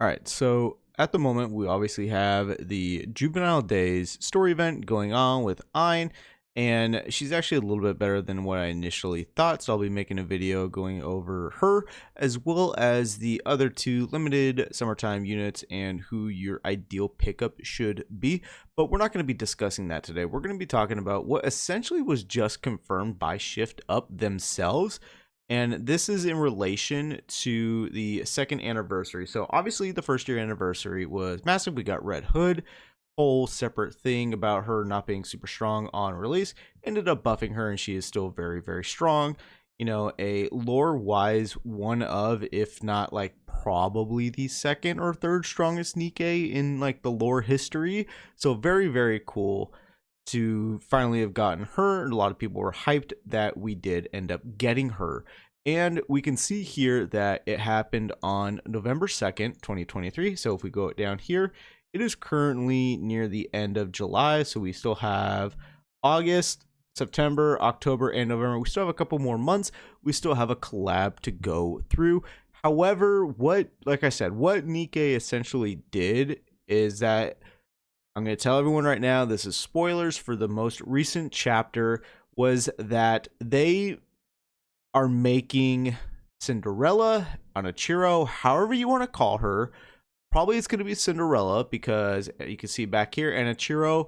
All right, so at the moment, we obviously have the Juvenile Days story event going on with Ein, and she's actually a little bit better than what I initially thought, so I'll be making a video going over her, as well as the other two limited summertime units and who your ideal pickup should be. But we're not going to be discussing that today. We're going to be talking about what essentially was just confirmed by Shift Up themselves. And this is in relation to the second anniversary. So obviously the first year anniversary was massive. We got Red Hood, whole separate thing about her not being super strong on release. Ended up buffing her and she is still very, very strong. You know, a lore wise one of, if not like probably the second or third strongest Nikke in like the lore history. So very, very cool to finally have gotten her. A lot of people were hyped that we did end up getting her. And we can see here that it happened on November 2nd, 2023. So if we go down here, it is currently near the end of July. So we still have August, September, October, and November. We still have a couple more months. We still have a collab to go through. However, like I said, what Nikke essentially did is that I'm going to tell everyone right now, this is spoilers for the most recent chapter, was that they are making Cinderella, Anachiro, however you want to call her. Probably it's going to be Cinderella because you can see back here, Anachiro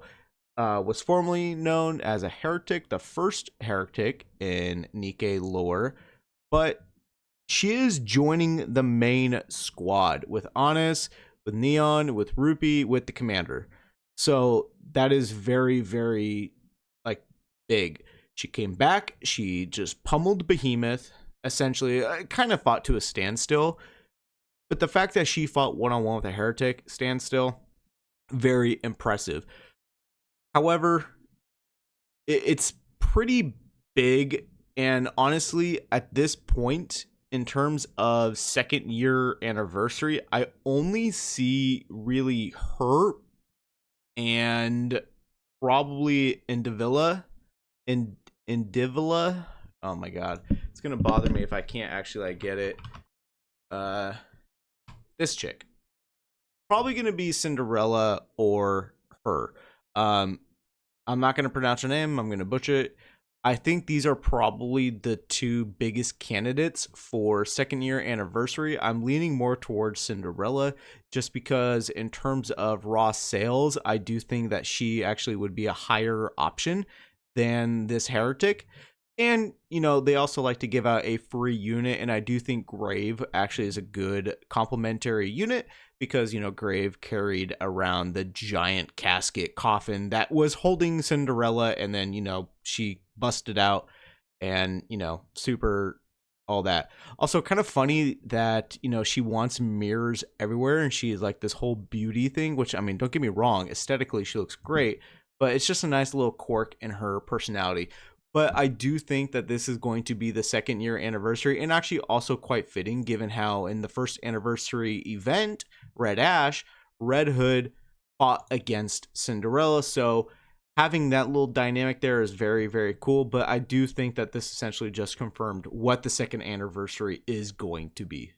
was formerly known as a heretic, the first heretic in Nikke lore, but she is joining the main squad with Honest, with Neon, with Rupee, with the commander. So that is very, very like big. She came back. She just pummeled Behemoth. Essentially, kind of fought to a standstill. But the fact that she fought one-on-one with a heretic standstill, very impressive. However, it's pretty big. And honestly, at this point, in terms of second year anniversary, I only see really her and probably Indivilla. Oh my god, it's gonna bother me if I can't actually like get it. This chick probably gonna be Cinderella or her. I'm not gonna pronounce her name. I'm gonna butcher it. I think these are probably the two biggest candidates for second year anniversary. I'm leaning more towards Cinderella just because in terms of raw sales, I do think that she actually would be a higher option than this heretic. And, you know, they also like to give out a free unit, and I do think Grave actually is a good complementary unit because, you know, Grave carried around the giant casket coffin that was holding Cinderella, and then, you know, she busted out and, you know, super all that. Also kind of funny that, you know, she wants mirrors everywhere and she's like this whole beauty thing, which, I mean, don't get me wrong, aesthetically she looks great, but it's just a nice little quirk in her personality. But I do think that this is going to be the second year anniversary, and actually also quite fitting given how in the first anniversary event, Red Ash, Red Hood fought against Cinderella. So having that little dynamic there is very, very cool. But I do think that this essentially just confirmed what the second anniversary is going to be.